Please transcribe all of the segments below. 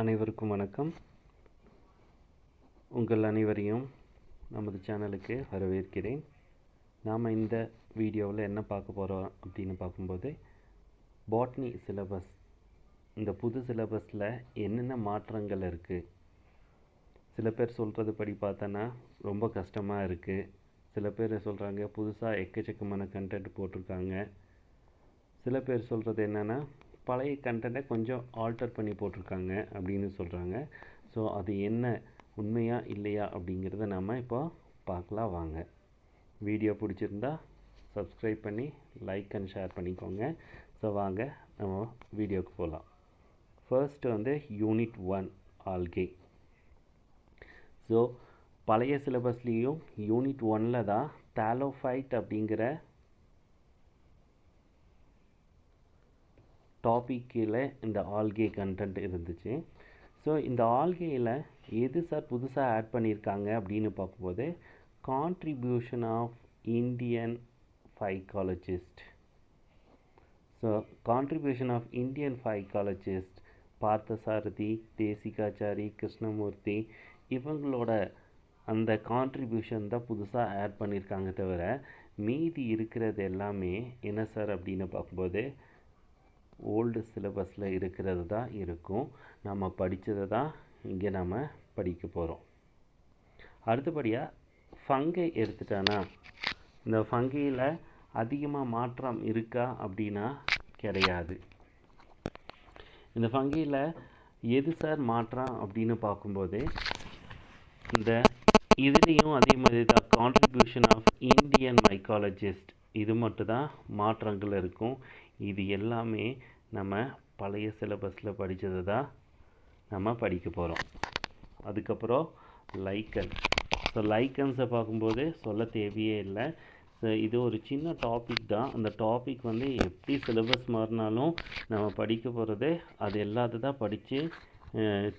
அனைவருக்கும் வணக்கம். உங்கள் அனைவரையும் நமது சேனலுக்கு வரவேற்கிறேன். நாம் இந்த வீடியோவில் என்ன பார்க்க போகிறோம் அப்படின்னு பார்க்கும்போது, பாட்னி சிலபஸ், இந்த புது சிலபஸில் என்னென்ன மாற்றங்கள் இருக்குது. சில பேர் சொல்கிறது படி பார்த்தோன்னா ரொம்ப கஷ்டமாக இருக்குது. சில பேர் சொல்கிறாங்க புதுசாக எக்கச்சக்கமான கண்டென்ட் போட்டிருக்காங்க. சில பேர் சொல்கிறது என்னென்னா பழைய கண்டென்ட்டை கொஞ்சம் ஆல்டர் பண்ணி போட்டிருக்காங்க அப்படின்னு சொல்கிறாங்க. ஸோ அது என்ன உண்மையா இல்லையா அப்படிங்கிறத நம்ம இப்போ பார்க்கலாம் வாங்க. வீடியோ பிடிச்சிருந்தா சப்ஸ்கிரைப் பண்ணி லைக் அண்ட் ஷேர் பண்ணிக்கோங்க. ஸோ வாங்க நம்ம வீடியோவுக்கு போகலாம். First unit 1 algae. ஸோ பழைய சிலபஸ்லேயும் யூனிட் 1ல் தான் தாலோஃபைட் அப்படிங்கிற டாப்பிக்கில் இந்த ஆல்கே கண்டென்ட் இருந்துச்சு. ஸோ இந்த ஆல்கேயில் எது சார் புதுசாக ஆட் பண்ணியிருக்காங்க அப்படின்னு பார்க்கும்போது, contribution of Indian phycologist. So contribution of Indian phycologist Parthasarathy, Desikachari, Krishnamurthy இவங்களோட அந்த கான்ட்ரிபியூஷன் தான் புதுசாக ஆட் பண்ணியிருக்காங்க. தவிர மீதி இருக்கிறது எல்லாமே என்ன சார் அப்படின்னு பார்க்கும்போது ஓல்டு சிலபஸில் இருக்கிறது தான் இருக்கும். நம்ம படித்ததை தான் இங்கே நம்ம படிக்க போகிறோம். அடுத்தபடியாக ஃபங்கை எடுத்துட்டோன்னா, இந்த ஃபங்கையில் அதிகமாக மாற்றம் இருக்கா அப்படின்னா கிடையாது. இந்த ஃபங்கையில் எது சார் மாற்றம் அப்படின்னு பார்க்கும்போது, இந்த இதுலேயும் அதே மாதிரி தான் கான்ட்ரிபியூஷன் ஆஃப் இந்தியன் மைக்காலஜிஸ்ட் இது மட்டும் தான் மாற்றங்கள் இருக்கும். இது எல்லாமே நம்ம பழைய சிலபஸில் படித்தது தான் நம்ம படிக்க போகிறோம். அதுக்கப்புறம் லைக்கன். ஸோ லைக்கன்ஸை பார்க்கும்போது சொல்ல தேவையே இல்லை. ஸோ இது ஒரு சின்ன டாபிக் தான். அந்த டாபிக் எப்படி சிலபஸ் மாறினாலும் நம்ம படிக்க போகிறது அது எல்லாத்தையும் தான் படித்து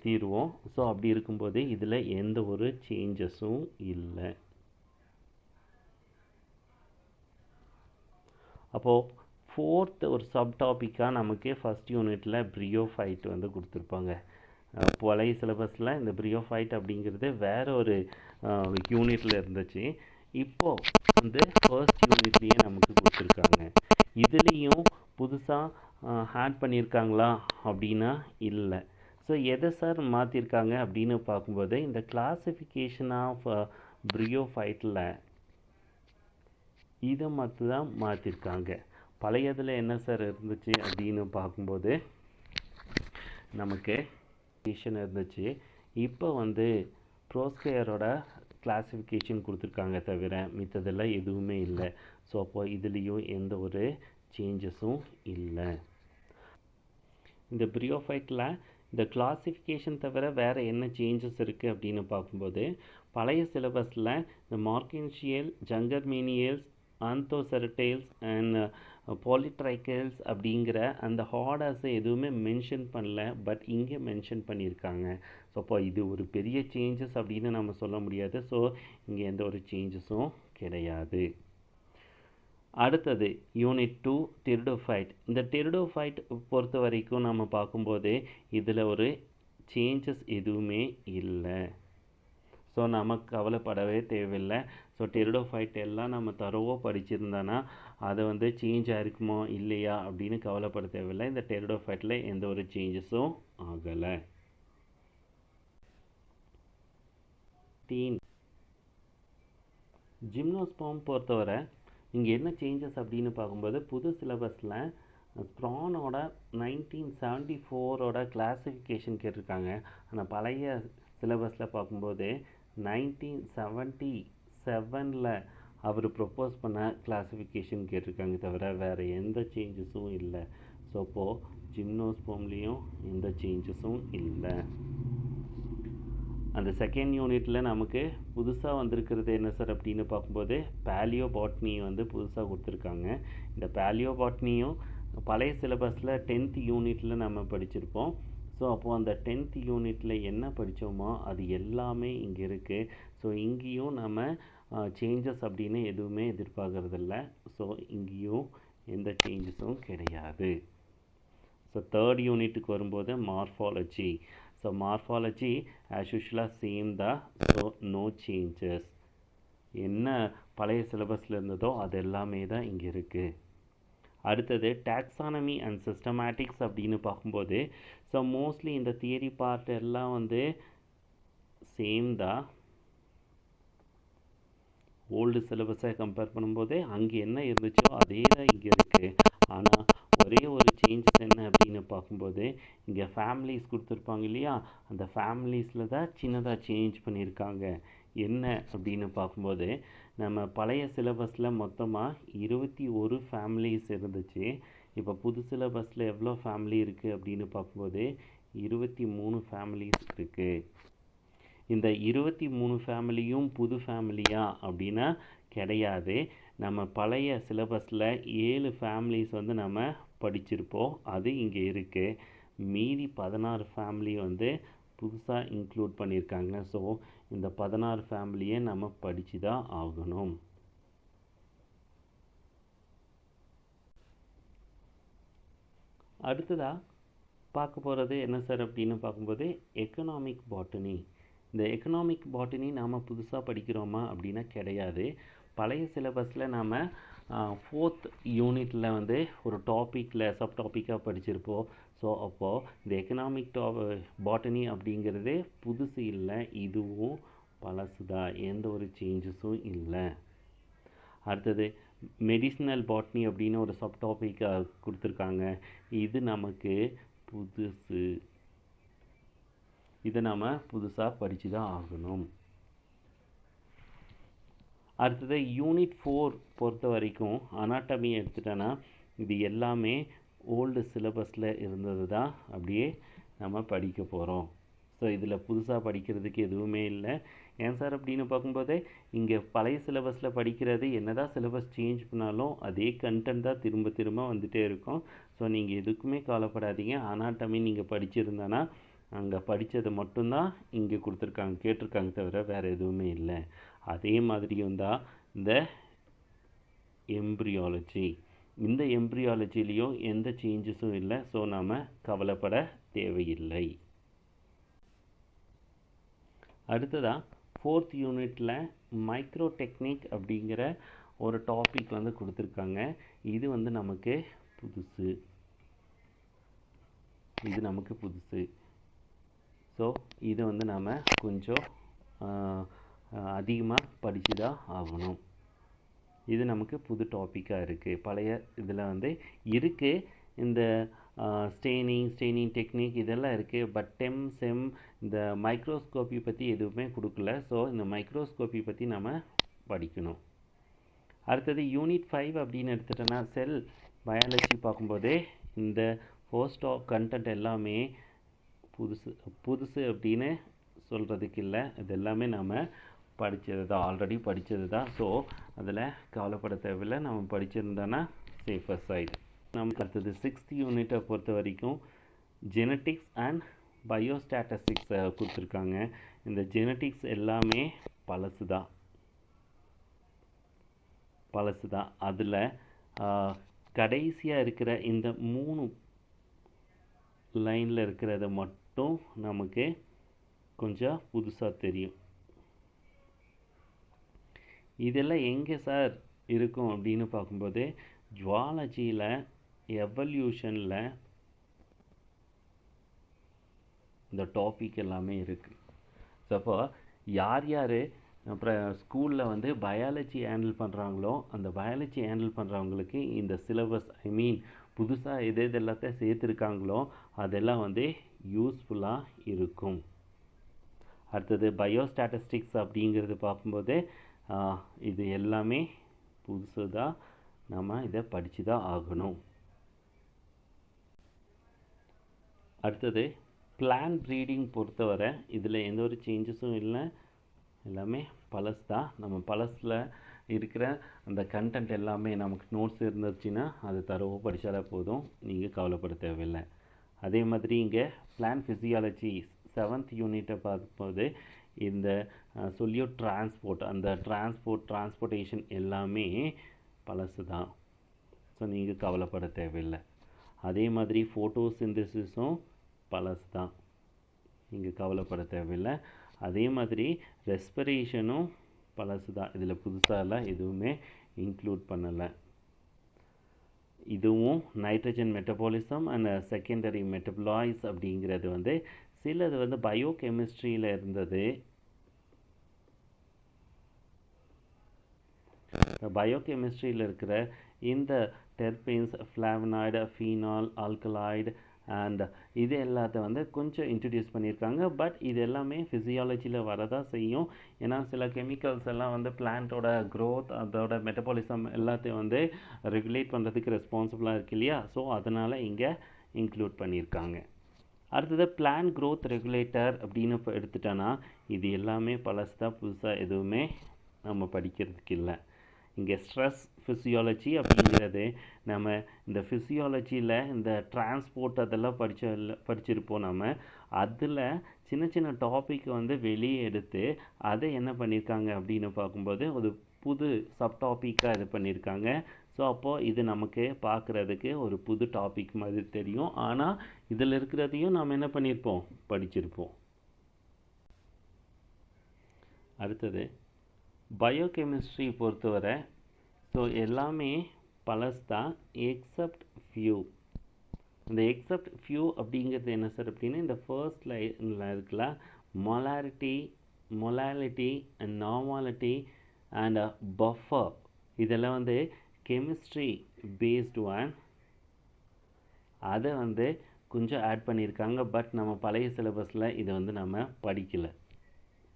தீருவோம். ஸோ அப்படி இருக்கும்போது இதில் எந்த ஒரு சேஞ்சஸும் இல்லை. அப்போது ஃபோர்த் ஒரு சப் டாப்பிக்காக நமக்கு ஃபஸ்ட் யூனிட்டில் ப்ரியோஃபைட் கொடுத்துருப்பாங்க. பழைய சிலபஸில் இந்த ப்ரியோஃபைட் அப்படிங்கிறது வேறு ஒரு யூனிட்டில் இருந்துச்சு. இப்போது ஃபர்ஸ்ட் யூனிட்லேயே நமக்கு கொடுத்துருக்காங்க. இதுலேயும் புதுசாக ஆட் பண்ணியிருக்காங்களா அப்படின்னா இல்லை. ஸோ எதை சார் மாற்றிருக்காங்க அப்படின்னு பார்க்கும்போது, இந்த கிளாசிஃபிகேஷன் ஆஃப் ப்ரியோஃபைட்டில் இதை மட்டும் தான் மாற்றிருக்காங்க. பழையதில் என்ன சார் இருந்துச்சு அப்படின்னு பார்க்கும்போது நமக்கு கிளாசிஃபிகேஷன் இருந்துச்சு. இப்போ ப்ரோஸ்கேயரோட கிளாசிஃபிகேஷன் கொடுத்துருக்காங்க. தவிர மித்ததெல்லாம் எதுவுமே இல்லை. ஸோ அப்போ இதுலேயும் எந்த ஒரு சேஞ்சஸும் இல்லை. இந்த ப்ரியோஃபைட்டில் இந்த கிளாசிஃபிகேஷன் தவிர வேறு என்ன சேஞ்சஸ் இருக்குது அப்படின்னு பார்க்கும்போது, பழைய சிலபஸில் இந்த மார்க்கின்ஷியல், ஜங்கர்மீனியல்ஸ், ஆந்தோசெரட்டைல்ஸ் அண்ட் பாலிட்ரைக்கல்ஸ் அப்படிங்கிற அந்த ஹார்டர்ஸை எதுவுமே மென்ஷன் பண்ணல. பட் இங்கே மென்ஷன் பண்ணியிருக்காங்க. ஸோ அப்போ இது ஒரு பெரிய சேஞ்சஸ் அப்படின்னு நம்ம சொல்ல முடியாது. ஸோ இங்கே எந்த ஒரு சேஞ்சஸும் கிடையாது. அடுத்தது யூனிட் 2 டெரிடோஃபைட். இந்த டெரிடோஃபைட் பொறுத்த வரைக்கும் நம்ம பார்க்கும்போது இதில் ஒரு சேஞ்சஸ் எதுவுமே இல்லை. ஸோ நமக்கு கவலைப்படவே தேவையில்லை. ஸோ டெரிடோஃபைட் எல்லாம் நம்ம தரோவாக படிச்சிருந்தோன்னா அதை சேஞ்ச் ஆகிருக்குமோ இல்லையா அப்படின்னு கவலைப்பட தேவையில்லை. இந்த டெரிடோஃபைட்டில் எந்த ஒரு சேஞ்சஸும் ஆகலை. ஜிம்னோஸ்பர்ம் பொறுத்தவரை இங்கே என்ன சேஞ்சஸ் அப்படின்னு பார்க்கும்போது, புது சிலபஸில் ஸ்ப்ரானோட 1974 கிளாசிஃபிகேஷன் கேட்டிருக்காங்க. ஆனால் பழைய சிலபஸில் பார்க்கும்போது 1977 அவர் ப்ரொப்போஸ் பண்ண கிளாசிஃபிகேஷன் கேட்டிருக்காங்க. தவிர வேறு எந்த சேஞ்சஸும் இல்லை. ஸோ அப்போது ஜிம்னோஸ்பர்ம்லேயும் எந்த சேஞ்சஸும் இல்லை. அந்த செகண்ட் யூனிட்டில் நமக்கு புதுசாக வந்திருக்கிறது என்ன சார் அப்படின்னு பார்க்கும்போது, பேலியோ பாட்னி புதுசாக கொடுத்துருக்காங்க. இந்த பேலியோ பாட்னியும் பழைய சிலபஸில் 10th யூனிட்டில் நம்ம படிச்சிருப்போம். ஸோ அப்போது அந்த 10th யூனிட்டில் என்ன படித்தோமோ அது எல்லாமே இங்கே இருக்குது. ஸோ இங்கேயும் நம்ம சேஞ்சஸ் அப்படின்னு எதுவுமே எதிர்பார்க்கறதில்ல. ஸோ இங்கேயும் எந்த சேஞ்சஸும் கிடையாது. ஸோ தேர்ட் யூனிட்டுக்கு வரும்போது மார்ஃபாலஜி. ஸோ மார்ஃபாலஜி ஆஸ் யூஷுவலாக சேம் தான். So no changes. என்ன பழைய சிலபஸில் இருந்ததோ அது எல்லாமே தான் இங்கே இருக்குது. அடுத்தது டாக்ஸானமி அண்ட் சிஸ்டமேட்டிக்ஸ் அப்படின்னு பார்க்கும்போது ஸோ மோஸ்ட்லி இந்த தியரி பார்ட் எல்லாம் வந்து சேம் தான். ஓல்டு சிலபஸை கம்பேர் பண்ணும்போது அங்கே என்ன இருந்துச்சோ அதே தான் இங்கே இருக்குது. ஆனால் ஒரே ஒரு சேஞ்சஸ் என்ன அப்படின்னு பார்க்கும்போது இங்கே ஃபேமிலிஸ் கொடுத்துருப்பாங்க இல்லையா, அந்த ஃபேமிலிஸில் தான் சின்னதாக சேஞ்ச் பண்ணியிருக்காங்க. என்ன அப்படின்னு பார்க்கும்போது நம்ம பழைய சிலபஸில் மொத்தமாக 21 ஃபேமிலிஸ் இருந்துச்சு. இப்போ புது சிலபஸில் எவ்வளோ ஃபேமிலி இருக்குது அப்படின்னு பார்க்கும்போது 23 ஃபேமிலிஸ் இருக்குது. இந்த 23 ஃபேமிலியும் புது ஃபேமிலியா அப்படின்னா கிடையாது. நம்ம பழைய சிலபஸில் 7 ஃபேமிலிஸ் வந்து நம்ம படிச்சிருப்போம், அது இங்கே இருக்குது. மீதி 16 ஃபேமிலி வந்து புதுசாக இன்க்ளூட் பண்ணியிருக்காங்க. ஸோ இந்த 16 ஃபேமிலியை நம்ம படித்து தான் ஆகணும். அடுத்ததாக பார்க்க போகிறது என்ன சார் அப்படின்னு பார்க்கும்போது எக்கனாமிக் பாட்டனி. இந்த எக்கனாமிக் பாட்டனி நாம் புதுசாக படிக்கிறோமா அப்படின்னா கிடையாது. பழைய சிலபஸில் நாம் 4th யூனிட்டில் வந்து ஒரு டாப்பிக்கில் சப் டாப்பிக்காக படிச்சிருப்போம். ஸோ அப்போது இந்த எக்கனாமிக் பாட்டனி அப்படிங்கிறது புதுசு இல்லை, இதுவும் பழசு தான், எந்த ஒரு சேஞ்சஸும் இல்லை. அடுத்தது மெடிசினல் பாட்னி அப்படின்னு ஒரு சப் டாப்பிக்காக கொடுத்துருக்காங்க. இது நமக்கு புதுசு, இதை நாம் புதுசாக படித்து தான் ஆகணும். அடுத்தது யூனிட் 4 பொறுத்த வரைக்கும் அனாட்டமி எடுத்துட்டோன்னா இது எல்லாமே ஓல்டு சிலபஸில் இருந்தது தான் அப்படியே நம்ம படிக்க போகிறோம். ஸோ இதில் புதுசாக படிக்கிறதுக்கு எதுவுமே இல்லை. ஏன் சார் அப்படின்னு பார்க்கும்போது இங்கே பழைய சிலபஸில் படிக்கிறது என்ன தான் சிலபஸ் சேஞ்ச் பண்ணாலும் அதே கண்டென்ட் தான் திரும்ப திரும்ப வந்துகிட்டே இருக்கும். ஸோ நீங்கள் எதுக்குமே கவலைப்படாதீங்க. அனாட்டமி நீங்கள் படிச்சிருந்தனா அங்கே படித்தது மட்டும்தான் இங்கே கொடுத்துருக்காங்க, கேட்டிருக்காங்க, தவிர வேறு எதுவுமே இல்லை. அதே மாதிரியும் தான் இந்த எம்ப்ரியாலஜி. இந்த எம்ப்ரியாலஜிலையும் எந்த சேஞ்சஸும் இல்லை. ஸோ நாம் கவலைப்பட தேவையில்லை. அடுத்ததாக 4th யூனிட்டில் மைக்ரோ டெக்னிக் அப்படிங்கிற ஒரு டாபிக் வந்து கொடுத்துருக்காங்க. இது வந்து நமக்கு புதுசு, இது நமக்கு புதுசு. ஸோ இதை வந்து நாம் கொஞ்சம் அதிகமாக படித்து தான் ஆகணும். இது நமக்கு புது டாப்பிக்காக இருக்குது. பழைய இதில் வந்து இருக்குது இந்த ஸ்டெய்னிங் டெக்னிக் இதெல்லாம் இருக்குது. பட் செம் இந்த மைக்ரோஸ்கோப்பி பற்றி எதுவுமே கொடுக்கல. ஸோ இந்த மைக்ரோஸ்கோப்பி பற்றி நம்ம படிக்கணும். அடுத்தது யூனிட் 5 அப்படின்னு எடுத்துட்டோன்னா செல் பயாலஜி பார்க்கும்போதே இந்த ஃபர்ஸ்ட் கண்டென்ட் எல்லாமே புதுசு அப்படின்னு சொல்கிறதுக்கு இல்லை. இது எல்லாமே நம்ம படித்தது தான், ஆல்ரெடி படித்தது தான். ஸோ அதில் கவலைப்பட தேவையில்லை, நம்ம படிச்சிருந்தோன்னா சேஃபர் சைடு. நமக்கு அடுத்தது 6th யூனிட்டை பொறுத்த வரைக்கும் ஜெனட்டிக்ஸ் அண்ட் பயோஸ்டாட்டிஸ்டிக்ஸை கொடுத்துருக்காங்க. இந்த ஜெனட்டிக்ஸ் எல்லாமே பழசு தான். அதில் கடைசியாக இருக்கிற இந்த 3 லைனில் இருக்கிறத மட்டும் நமக்கு கொஞ்சம் புதுசாக தெரியும். இதெல்லாம் எங்கே சார் இருக்கும் அப்படின்னு பார்க்கும்போது ஜுவாலஜியில் எவல்யூஷனில் இந்த டாபிக் எல்லாமே இருக்குது. ஸோ அப்போ யார் அப்புறம் ஸ்கூலில் வந்து பயாலஜி ஹேண்டில் பண்ணுறாங்களோ அந்த பயாலஜி ஹேண்டில் பண்ணுறவங்களுக்கு இந்த சிலபஸ் புதுசாக எது எல்லாத்தையும் சேர்த்துருக்காங்களோ அதெல்லாம் வந்து யூஸ்ஃபுல்லாக இருக்கும். அடுத்தது பயோஸ்டாட்டிஸ்டிக்ஸ் அப்படிங்கிறது பார்க்கும்போது இது எல்லாமே புதுசு தான், நம்ம இதை படித்து தான் ஆகணும். அடுத்தது பிளான்ட் ப்ரீடிங் பொறுத்தவரை இதில் எந்த ஒரு சேஞ்சஸும் இல்லை, எல்லாமே பழசு தான். நம்ம பழசில் இருக்கிற அந்த கண்டென்ட் எல்லாமே நமக்கு நோட்ஸ் இருந்துச்சுன்னா அது தரவோ படித்தாலே போதும், நீங்கள் கவலைப்பட தேவையில்லை. அதே மாதிரி இங்கே பிளான்ட் ஃபிசியாலஜி 7th யூனிட்டை பார்க்கும்போது இந்த சொல்லியோ அந்த டிரான்ஸ்போர்ட்டேஷன் எல்லாமே பழசு தான். ஸோ நீங்கள் கவலைப்பட தேவையில்லை. அதே மாதிரி ஃபோட்டோசிந்தசிஸும் பழசு தான், இங்கே கவலைப்பட தேவையில்லை. அதே மாதிரி ரெஸ்பிரேஷனும் பழசு தான், இதில் புதுசாலாம் எதுவுமே இன்க்ளூட் பண்ணலை. இதுவும் நைட்ரஜன் மெட்டபாலிசம் அண்ட் செகண்டரி மெட்டபாலாய்ஸ் அப்படிங்கிறது வந்து சிலது வந்து பயோகெமிஸ்ட்ரியில் இருந்தது. பயோகெமிஸ்ட்ரியில் இருக்கிற இந்த டெர்பீன்ஸ், ஃப்ளாவனாய்டு, ஃபீனால், ஆல்கலாய்டு அண்ட் இது எல்லாத்த வந்து கொஞ்சம் இன்ட்ரடியூஸ் பண்ணியிருக்காங்க. பட் இது எல்லாமே ஃபிசியாலஜியில் வரதான் செய்யும். ஏன்னா சில கெமிக்கல்ஸ் எல்லாம் வந்து பிளான்ட்டோட க்ரோத், அதோட மெட்டபாலிசம் எல்லாத்தையும் வந்து ரெகுலேட் பண்ணுறதுக்கு ரெஸ்பான்சிபிளாக இருக்கு இல்லையா? ஸோ அதனால் இங்கே இன்க்ளூட் பண்ணியிருக்காங்க. அடுத்தது பிளான்ட் க்ரோத் ரெகுலேட்டர் அப்படின்னு இப்போ எடுத்துட்டோன்னா இது எல்லாமே பழசு தான், புதுசாக எதுவுமே நம்ம படிக்கிறதுக்கு இல்லை. இங்கே ஸ்ட்ரெஸ் ஃபிசியாலஜி அப்படிங்கிறது நம்ம இந்த ஃபிசியாலஜியில் இந்த டிரான்ஸ்போர்ட் அதெல்லாம் படிச்சிருப்போம். நம்ம அதில் சின்ன சின்ன டாபிக் வந்து வெளியே எடுத்து அதை என்ன பண்ணியிருக்காங்க அப்படின்னு பார்க்கும்போது ஒரு புது சப்டாப்பிக்காக இது பண்ணியிருக்காங்க. ஸோ அப்போது இது நமக்கு பார்க்குறதுக்கு ஒரு புது டாபிக் மாதிரி தெரியும். ஆனால் இதில் இருக்கிறதையும் நாம் என்ன பண்ணியிருப்போம், படிச்சிருப்போம். அடுத்தது பயோகெமிஸ்ட்ரி பொறுத்தவரை ஸோ எல்லாமே பழசு தான் எக்ஸப்ட் ஃபியூ. இந்த எக்ஸப்ட் ஃபியூ அப்படிங்கிறது என்ன சார் அப்படின்னா, இந்த ஃபர்ஸ்ட் லைனில் இருக்குல்ல, molality and normality and buffer, இதெல்லாம் வந்து கெமிஸ்ட்ரி பேஸ்டு ஒன். அதை வந்து கொஞ்சம் ஆட் பண்ணியிருக்காங்க. பட் நம்ம பழைய சிலபஸில் இதை வந்து நம்ம படிக்கலை.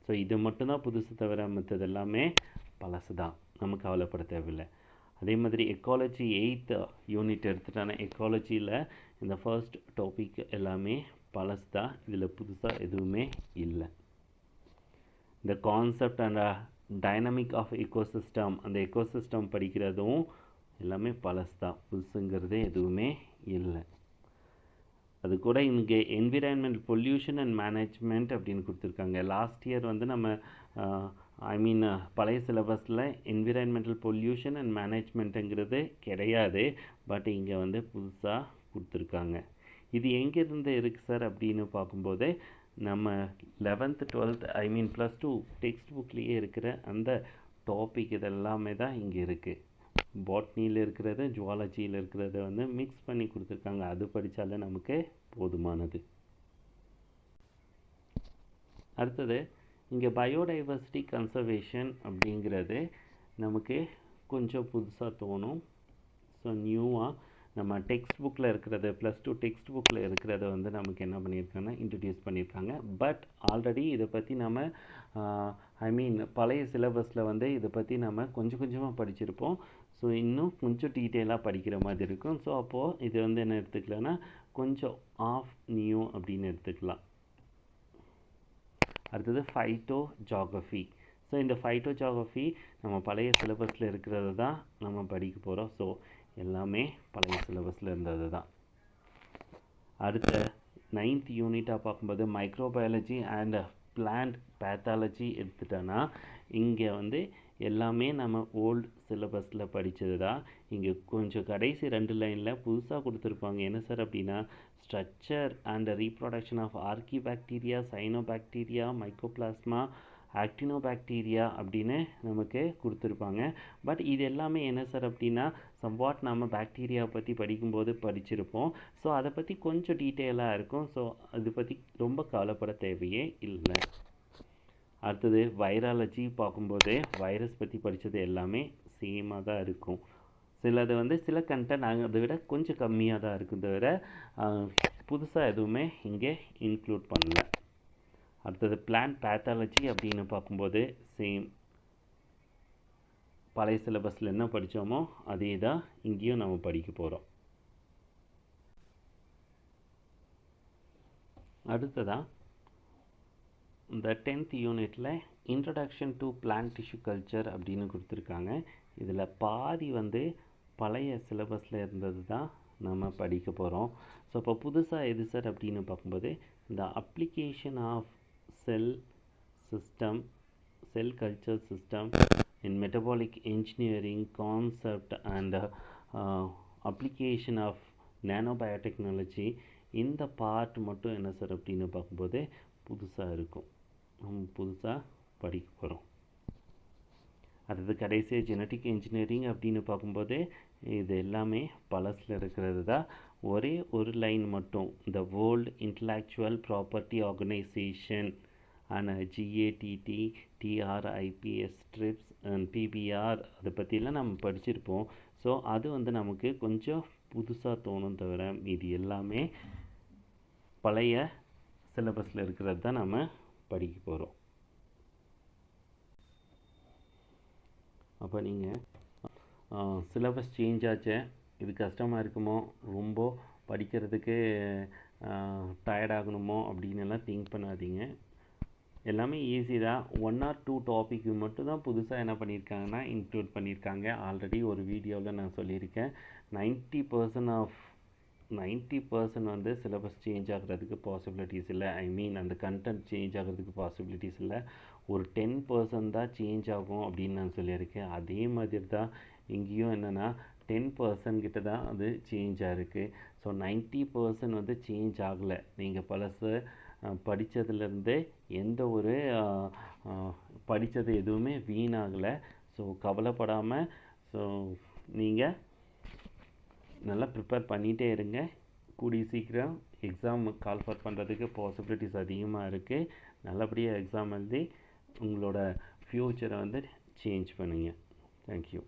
ஸோ இது மட்டும்தான் புதுசு, தவிர மற்றது எல்லாமே பழசு தான், நமக்கு கவலைப்பட தேவையில்லை. அதே மாதிரி எக்காலஜி 8th யூனிட் எடுத்துட்டான எக்காலஜியில் இந்த ஃபர்ஸ்ட் டாபிக் எல்லாமே பழசு தான், இதில் புதுசாக எதுவுமே இல்லை. இந்த concept and dynamic of ecosystem, அந்த எக்கோசிஸ்டம் படிக்கிறதும் எல்லாமே பழசு தான், புதுசுங்கிறதே எதுவுமே இல்லை. அது கூட இங்கே என்விரான்மெண்ட் பொல்யூஷன் அண்ட் மேனேஜ்மெண்ட் அப்படின்னு கொடுத்துருக்காங்க. லாஸ்ட் இயர் வந்து நம்ம பழைய சிலபஸில் என்விரான்மெண்டல் பொல்யூஷன் அண்ட் மேனேஜ்மெண்ட்டுங்கிறது கிடையாது. பட் இங்கே வந்து புதுசாக கொடுத்துருக்காங்க. இது எங்கேருந்து இருக்குது சார் அப்படின்னு பார்க்கும்போது நம்ம 11th 12th +2 டெக்ஸ்ட் புக்லேயே இருக்கிற அந்த டாபிக் இதெல்லாமே தான் இங்கே இருக்குது. பாட்னியில் இருக்கிறது, ஜுவாலஜியில் இருக்கிறத வந்து மிக்ஸ் பண்ணி கொடுத்துருக்காங்க. அது படித்தாலே நமக்கு போதுமானது. அடுத்தது இங்கே பயோடைவர்சிட்டி கன்சர்வேஷன் அப்படிங்கிறது நமக்கு கொஞ்சம் புதுசாக தோணும். ஸோ நியூவாக நம்ம டெக்ஸ்ட் புக்கில் இருக்கிறது, +2 டெக்ஸ்ட் புக்கில் இருக்கிறத வந்து நமக்கு என்ன பண்ணியிருக்காங்கன்னா இன்ட்ரடியூஸ் பண்ணியிருக்காங்க. பட் ஆல்ரெடி இதை பற்றி நம்ம பழைய சிலபஸில் வந்து இதை பற்றி நம்ம கொஞ்சம் கொஞ்சமாக படிச்சிருப்போம். ஸோ இன்னும் கொஞ்சம் டீட்டெயிலாக படிக்கிற மாதிரி இருக்கும். ஸோ அப்போது இது வந்து என்ன எடுத்துக்கலாம்னா கொஞ்சம் ஆஃப் நியூ அப்படின்னு எடுத்துக்கலாம். அடுத்தது ஃபைட்டோ ஜியாகிரஃபி. ஸோ இந்த ஃபைட்டோ ஜியாகிரஃபி நம்ம பழைய சிலபஸில் இருக்கிறது தான் நம்ம படிக்க போகிறோம். ஸோ எல்லாமே பழைய சிலபஸில் இருந்தது தான். அடுத்த 9th யூனிட்டாக பார்க்கும்போது மைக்ரோபயாலஜி அண்ட் பிளான்ட் பேத்தாலஜி எடுத்துட்டோன்னா இங்கே வந்து எல்லாமே நம்ம ஓல்டு சிலபஸில் படித்தது தான். இங்கே கொஞ்சம் கடைசி 2 லைனில் புதுசாக கொடுத்துருப்பாங்க. என்ன சார் அப்படின்னா, structure and reproduction of archaebacteria, cyanobacteria, mycoplasma, actinobacteria அப்படின்னு நமக்கு கொடுத்துருப்பாங்க. பட் இது எல்லாமே என்ன சார் அப்படின்னா சம்வாட் நம்ம பாக்டீரியா பற்றி படிக்கும்போது படிச்சிருப்போம். ஸோ அதை பற்றி கொஞ்சம் டீட்டெயிலாக இருக்கும். ஸோ அதை பற்றி ரொம்ப கவலைப்பட தேவையே இல்லை. அடுத்தது வைராலஜி பார்க்கும்போது வைரஸ் பற்றி படித்தது எல்லாமே சேமாக தான் இருக்கும். சிலது வந்து சில கண்டென்ட் அதை விட கொஞ்சம் கம்மியாக தான் இருக்கும், தவிர புதுசாக எதுவுமே இங்கே இன்க்ளூட் பண்ணல. அடுத்தது பிளான்ட் பேத்தாலஜி அப்படின்னு பார்க்கும்போது சேம் பழைய சிலபஸில் என்ன படித்தோமோ அதே தான் இங்கேயும் நம்ம படிக்க போகிறோம். அடுத்ததாக இந்த 10th யூனிட்டில் introduction to plant tissue culture அப்படின்னு கொடுத்துருக்காங்க. இதில் பாதி வந்து பழைய சிலபஸில் இருந்தது தான் நம்ம படிக்க போகிறோம். ஸோ இப்போ புதுசாக எது சார் அப்படின்னு பார்க்கும்போது இந்த application of cell culture system in metabolic engineering concept and application of nanobiotechnology, இந்த பார்ட் மட்டும் என்ன சார் அப்படின்னு பார்க்கும்போது புதுசாக இருக்கும், நம்ம புதுசாக படிக்க போகிறோம். அடுத்தது கடைசியாக ஜெனட்டிக் இன்ஜினியரிங் அப்படின்னு பார்க்கும்போது இது எல்லாமே பழசில் இருக்கிறது தான். ஒரே ஒரு லைன் மட்டும், இந்த world intellectual property organisation and GATT, TRIPS and PBR அதை பற்றிலாம் நம்ம படிச்சிருப்போம். ஸோ அது வந்து நமக்கு கொஞ்சம் புதுசாக தோணும் தவிர இது எல்லாமே பழைய சிலபஸில் இருக்கிறது தான் நம்ம படிக்க போகிறோம். அப்போ நீங்கள் சிலபஸ் சேஞ்ச் ஆச்சு, இது கஷ்டமாக இருக்குமோ, ரொம்ப படிக்கிறதுக்கு டயர்டாகணுமோ அப்படின்னு எல்லாம் திங்க் பண்ணாதீங்க. எல்லாமே ஈஸி தான். 1 or 2 டாபிக் மட்டும் தான் புதுசாக என்ன பண்ணியிருக்காங்கன்னா இன்க்ளூட் பண்ணியிருக்காங்க. ஆல்ரெடி ஒரு வீடியோவில் நான் சொல்லியிருக்கேன், 90% வந்து சிலபஸ் சேஞ்ச் ஆகிறதுக்கு பாசிபிலிட்டிஸ் இல்லை. ஐ மீன் அந்த கண்டென்ட் சேஞ்ச் ஆகிறதுக்கு பாசிபிலிட்டிஸ் இல்லை. ஒரு 10% தான் சேஞ்ச் ஆகும் அப்படின்னு நான் சொல்லியிருக்கேன். அதே மாதிரி தான் இங்கேயும் என்னென்னா 10% கிட்ட தான் அது சேஞ்ச் ஆகிருக்கு. ஸோ 90% வந்து சேஞ்ச் ஆகலை. நீங்கள் பழசு படித்ததுலேருந்து எந்த ஒரு படித்தது எதுவுமே வீணாகலை. ஸோ கவலைப்படாமல் ஸோ நீங்கள் நல்லா ப்ரிப்பேர் பண்ணிகிட்டே இருங்க. கூடிய சீக்கிரம் எக்ஸாம் கால்ஃபர் பண்ணுறதுக்கு பாசிபிலிட்டிஸ் அதிகமாக இருக்குது. நல்லபடியாக எக்ஸாம் எழுதி உங்களோட ஃப்யூச்சரை வந்து சேஞ்ச் பண்ணுங்கள். தேங்க்யூ.